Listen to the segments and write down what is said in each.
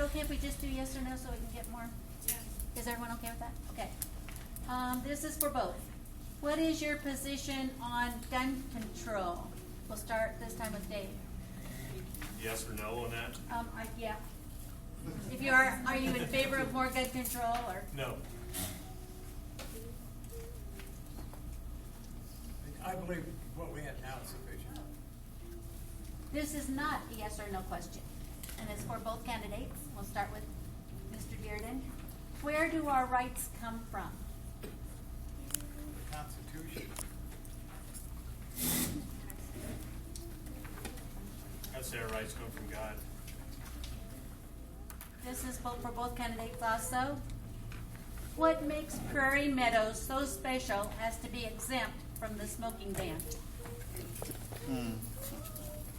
it okay if we just do yes or no so we can get more? Is everyone okay with that? Okay. This is for both. What is your position on gun control? We'll start this time with Dave. Yes or no on that? Yeah. If you are you in favor of more gun control or? No. I believe what we have now is sufficient. This is not a yes or no question, and it's for both candidates. We'll start with Mr. Dearden. Where do our rights come from? The Constitution. I'd say our rights come from God. This is for both candidates also. What makes Prairie Meadows so special as to be exempt from the smoking ban?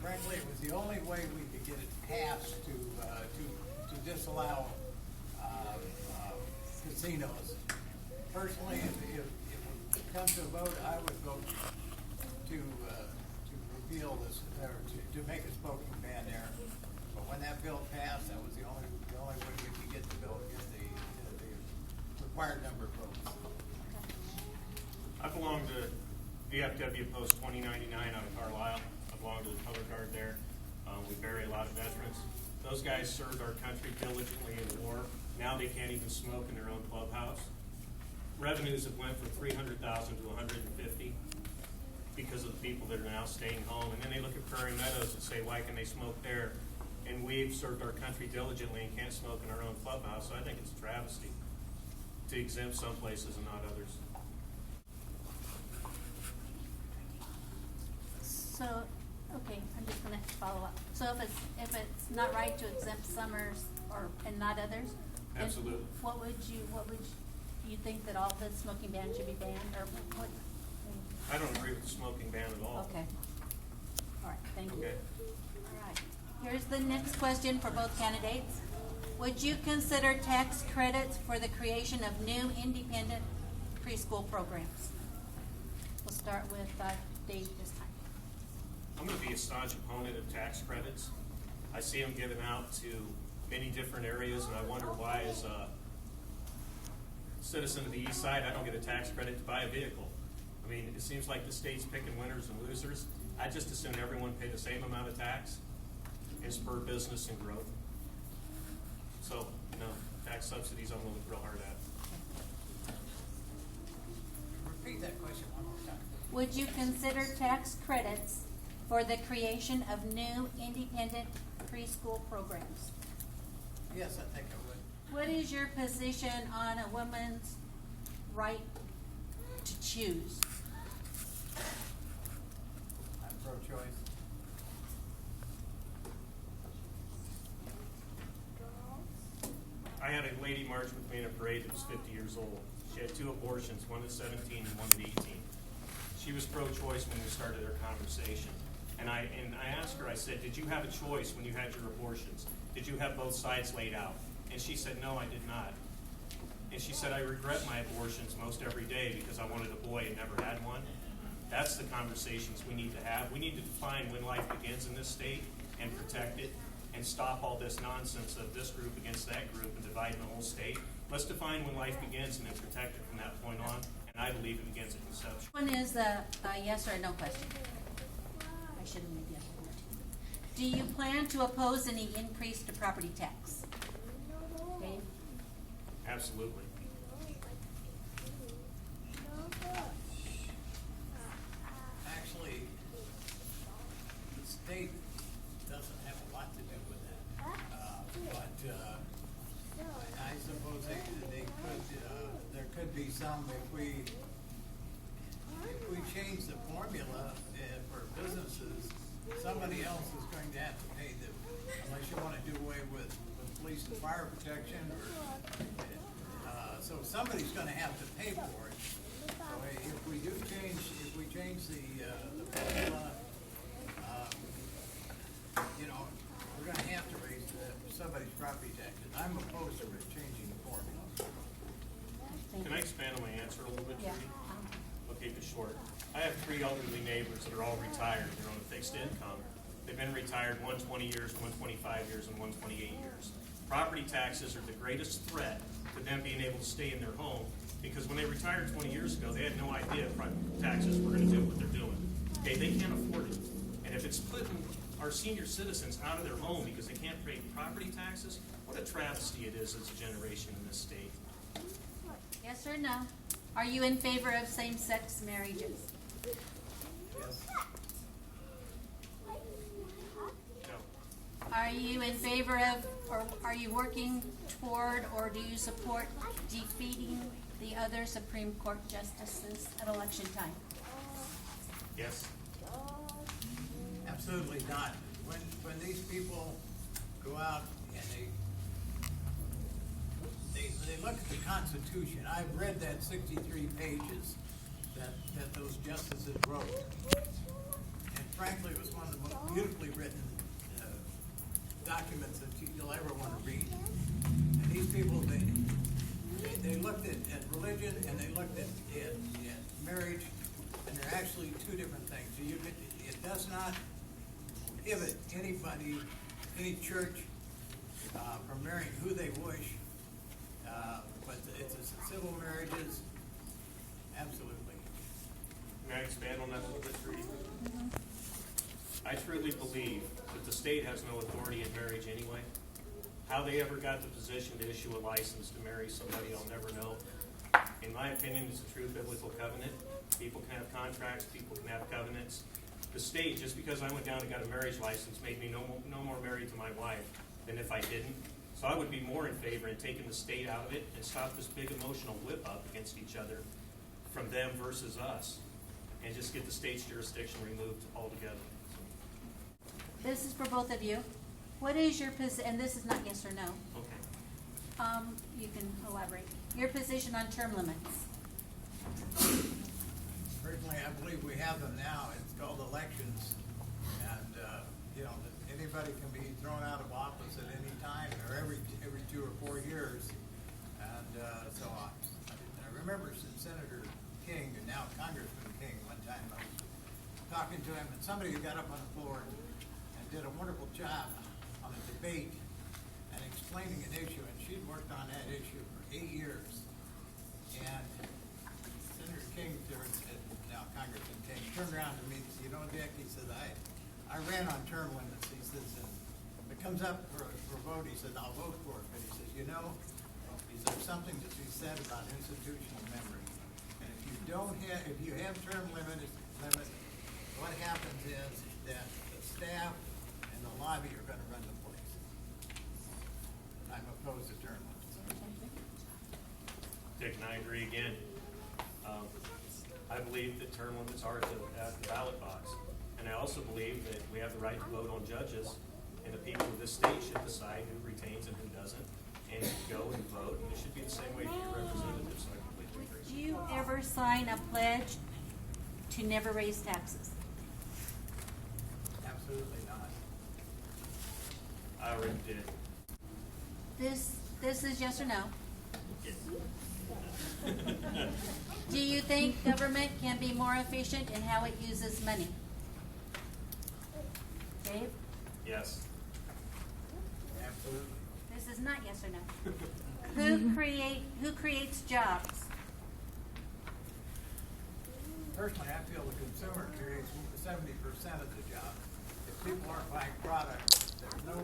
Frankly, it was the only way we could get it passed to disallow casinos. Personally, if it would come to a vote, I would vote to repeal this, or to make a smoking ban there. But when that bill passed, that was the only way we could get the bill, get the required number of votes. I belong to VFW Post 2099 out of Carlisle. I belong to the color guard there. We bury a lot of veterans. Those guys served our country diligently in the war. Now they can't even smoke in their own clubhouse. Revenues have went from 300,000 to 150 because of the people that are now staying home. And then they look at Prairie Meadows and say, why can they smoke there? And we've served our country diligently and can't smoke in our own clubhouse. So I think it's a travesty to exempt some places and not others. So, okay, I'm just gonna follow up. So if it's not right to exempt summers and not others? then Absolutely. What would you think that all the smoking ban should be banned or what? I don't agree with the smoking ban at all. Okay. All right, thank you. Okay. All right. Here's the next question for both candidates. Would you consider tax credits for the creation of new independent preschool programs? We'll start with Dave this time. I'm going to be a staunch opponent of tax credits. I see them given out to many different areas, and I wonder why, as a citizen of the east side, I don't get a tax credit to buy a vehicle. I mean, it seems like the state's picking winners and losers. I just assume everyone pay the same amount of tax and spur business and growth. So, no, tax subsidies I'm going to look real hard at. Repeat that question one more time. Would you consider tax credits for the creation of new independent preschool programs? Yes, I think I would. What is your position on a woman's right to choose? I'm pro-choice. I had a lady march with me in a parade that was 50 years old. She had 2 abortions, one at 17 and one at 18. She was pro-choice when we started our conversation. And I asked her, I said, did you have a choice when you had your abortions? Did you have both sides laid out? And she said, no, I did not. And she said, I regret my abortions most every day because I wanted a boy and never had one. That's the conversations we need to have. We need to define when life begins in this state and protect it and stop all this nonsense of this group against that group and dividing the whole state. Let's define when life begins and then protect it from that point on. And I believe it begins at conception. One is a yes or no question. I shouldn't have made yes or no. Do you plan to oppose any increase to property tax? Dave? Absolutely. Actually, the state doesn't have a lot to do with that. But I suppose they could, there could be some if we change the formula for businesses, somebody else is going to have to pay them, unless you want to do away with police and fire protection or, so somebody's going to have to pay for it. So if we change the formula, we're going to have to raise somebody's property taxes. I'm opposed to changing the formula. Can I expand on my answer a little bit, Yeah. Judy? Okay, be short. I have 3 elderly neighbors that are all retired. They're on a fixed income. They've been retired, one 20 years, one 25 years, and one 28 years. Property taxes are the greatest threat to them being able to stay in their home, because when they retired 20 years ago, they had no idea property taxes were going to do what they're doing. Okay, they can't afford it. And if it's putting our senior citizens out of their home because they can't pay property taxes, what a travesty it is as a generation in this state. Yes or no? Are you in favor of same-sex marriages? Yes. No. Are you in favor of, or are you working toward, or do you support defeating the other Supreme Court justices at election time? Yes. Absolutely not. When these people go out and they look at the Constitution, I've read that 63 pages that those justices wrote. And frankly, it was one of the most beautifully written documents that you'll ever want to read. And these people, they looked at religion and they looked at marriage, and they're actually two different things. So it does not prohibit anybody, any church, from marrying who they wish, but it's a civil marriages, absolutely. May I expand on that a little bit for you? I truly believe that the state has no authority in marriage anyway. How they ever got the position to issue a license to marry somebody, I'll never know. In my opinion, it's a true biblical covenant. People can have contracts, people can have covenants. The state, just because I went down and got a marriage license, made me no more married to my wife than if I didn't. So I would be more in favor in taking the state out of it and stop this big emotional whip up against each other from them versus us, and just get the state's jurisdiction removed altogether. This is for both of you. What is your position, and this is not yes or no. Okay. You can elaborate. Your position on term limits. Personally, I believe we have them now. It's called elections. And, anybody can be thrown out of office at any time or every 2 or 4 years. And so on. I remember Senator King, and now Congressman King, one time I was talking to him, and somebody got up on the floor and did a wonderful job on a debate and explaining an issue. And she'd worked on that issue for 8 years. And Senator King, now Congressman King, turned around to me and said, Dick, he said, I ran on term limits. He says, and if it comes up for a vote, he said, I'll vote for it. But he says, there's something to be said about institutional memory. And if you have term limits, what happens is that the staff and the lobby are going to run the place. I'm opposed to term limits. Dick and I agree again. I believe that term limits are at the ballot box. And I also believe that we have the right to vote on judges, and the people of this state should decide who retains and who doesn't, and go and vote, and it should be the same way for your representatives, so I completely Would agree. you ever sign a pledge to never raise taxes? Absolutely not. I already did. This is yes or no? Yes. Do you think government can be more efficient in how it uses money? Dave? Yes. Absolutely. This is not yes or no. Who creates jobs? Personally, I feel the consumer creates 70% of the job. If people aren't buying products, there's no.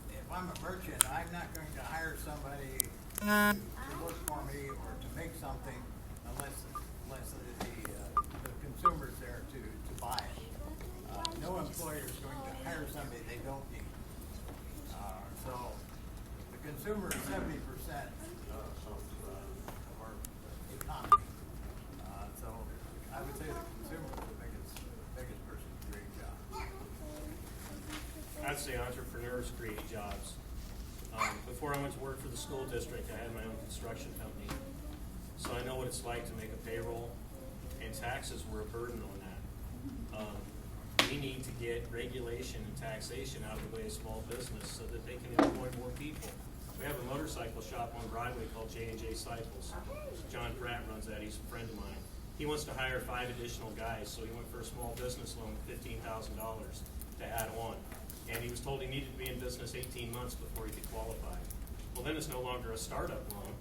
If I'm a merchant, I'm not going to hire somebody to work for me or to make something unless the consumer's there to buy it. No employer is going to hire somebody they don't need. So the consumer is 70% of our economy. So I would say the consumer is the biggest person to create jobs. I'd say entrepreneurs create jobs. Before I went to work for the school district, I had my own construction company. So I know what it's like to make a payroll, and taxes were a burden on that. We need to get regulation and taxation out of the way of small business so that they can employ more people. We have a motorcycle shop on Broadway called J&J Cycles. John Pratt runs that. He's a friend of mine. He wants to hire 5 additional guys, so he went for a small business loan of $15,000 to add on. and he was told he needed to be in business 18 months before he could qualify. Well, then it's no longer a startup loan.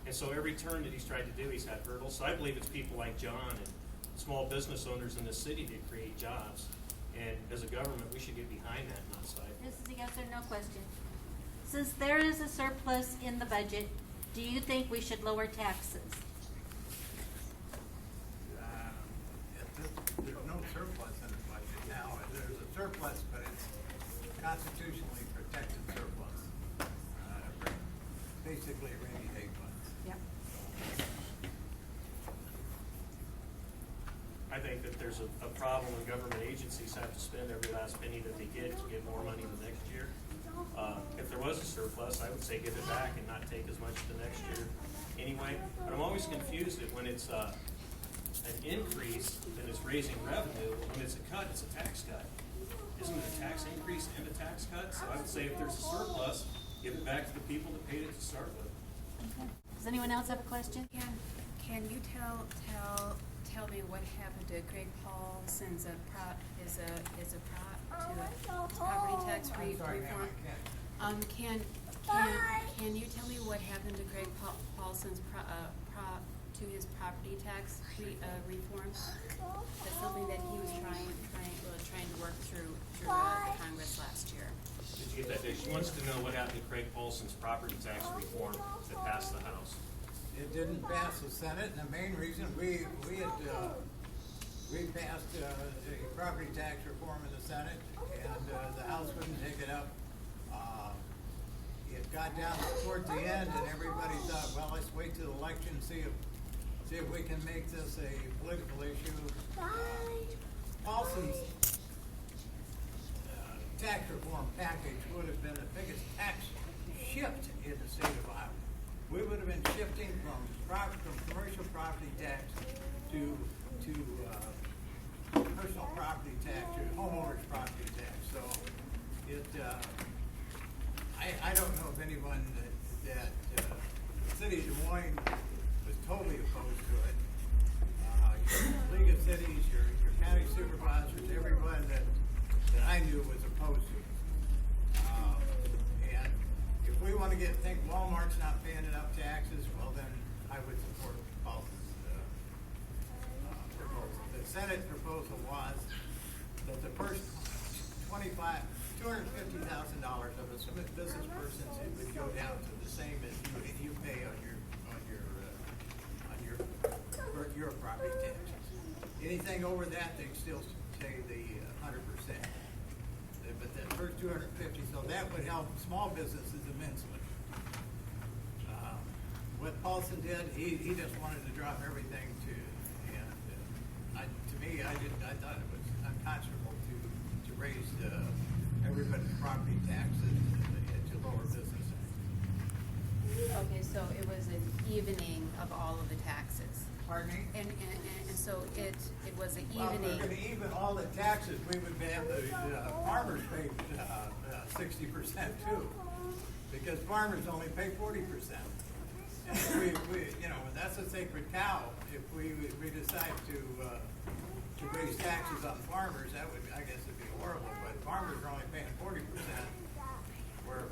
And so every turn that he's tried to do, he's had hurdles. So I believe it's people like John and small business owners in this city that create jobs. And as a government, we should get behind that, not side. This is a yes or no question. Since there is a surplus in the budget, do you think we should lower taxes? There's no surplus in the budget now. There's a surplus, but it's constitutionally protected surplus. Basically rainy day funds. Yep. I think that there's a problem when government agencies have to spend every last penny that they get to get more money the next year. If there was a surplus, I would say give it back and not take as much the next year anyway. But I'm always confused that when it's an increase and it's raising revenue, when it's a cut, it's a tax cut. Isn't it a tax increase and a tax cut? So I would say if there's a surplus, give it back to the people that paid it to start with. Okay. Does anyone else have a question? Can you tell me what happened to Greg Paulson's is a property tax I'm sorry, ma'am, reform? I can't. Can you tell me what happened to Greg Paulson's to his property tax reform? That's something that he was trying to work through Congress last year. Did you get that? She wants to know what happened to Craig Paulson's property tax reform that passed the House. It didn't pass the Senate, and the main reason we passed a property tax reform in the Senate, and the House wouldn't take it up. It got down towards the end, and everybody thought, well, let's wait till the election, see if we can make this a political issue. Paulson's tax reform package would have been the biggest tax shift in the state of Iowa. We would have been shifting from commercial property tax to personal property tax, to homeowners property tax. So I don't know of anyone that the city of Des Moines was totally opposed to it. Your League of Cities, your county supervisors, everyone that I knew was opposed to it. And if we want to think Walmart's not paying enough taxes, well then I would support Paulson's proposal. The Senate proposal was that the first $250,000 of a business person's it would go down to the same as you pay on your property taxes. Anything over that, they still pay the 100%. But that first 250, so that would help small businesses immensely. What Paulson did, he just wanted to drop everything to me, I thought it was unconscionable to raise everybody's property taxes to lower business. Okay, so it was an evening of all of the taxes. Pardon me? And so it was an Well, if evening. we're going to even all the taxes, we would have the farmers pay 60% too, because farmers only pay 40%. And if we that's a sacred cow. If we decide to raise taxes on farmers, that would, I guess, it'd be horrible. But farmers are only paying 40%, where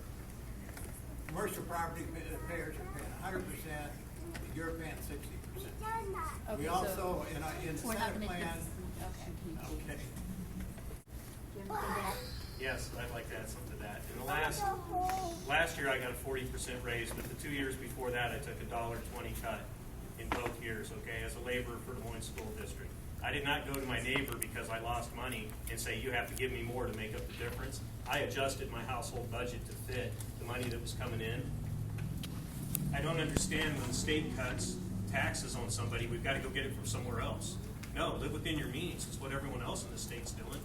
commercial property payers are paying 100%. You're paying 60%. Okay, We also, in the We're not Senate gonna plan, Okay. okay. Do you have anything to add? Yes, I'd like to add something to that. In the last year I got a 40% raise, but the 2 years before that I took a $1.20 cut in both years, okay, as a laborer for Des Moines School District. I did not go to my neighbor because I lost money and say, you have to give me more to make up the difference. I adjusted my household budget to fit the money that was coming in. I don't understand when the state cuts taxes on somebody, we've got to go get it from somewhere else. No, live within your means. It's what everyone else in the state's doing.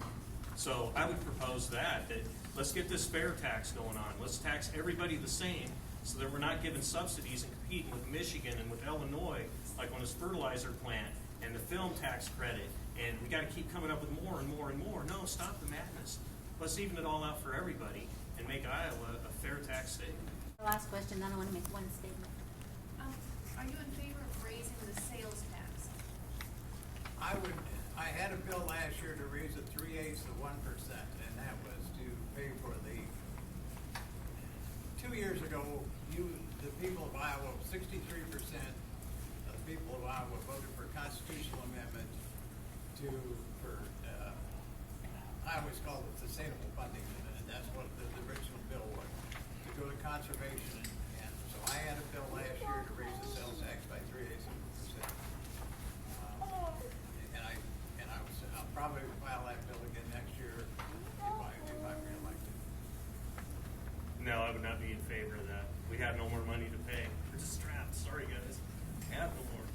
So I would propose that let's get this fair tax going on. Let's tax everybody the same so that we're not giving subsidies and competing with Michigan and with Illinois, like on this fertilizer plant and the film tax credit. And we got to keep coming up with more and more and more. No, stop the madness. Let's even it all out for everybody and make Iowa a fair tax state. Last question, then I want to make one statement. Are you in favor of raising the sales tax? I had a bill last year to raise it 3/8 of 1%, and that was to pay for the, 2 years ago, the people of Iowa, 63% of the people of Iowa voted for a constitutional amendment I always call it sustainable funding, and that's what the original bill was, to go to conservation. And so I had a bill last year to raise the sales tax by 3.8%. I'll probably file that bill again next year if I'm reelected. No, I would not be in favor of that. We have no more money to pay. We're just strapped. Sorry, guys. We have no more.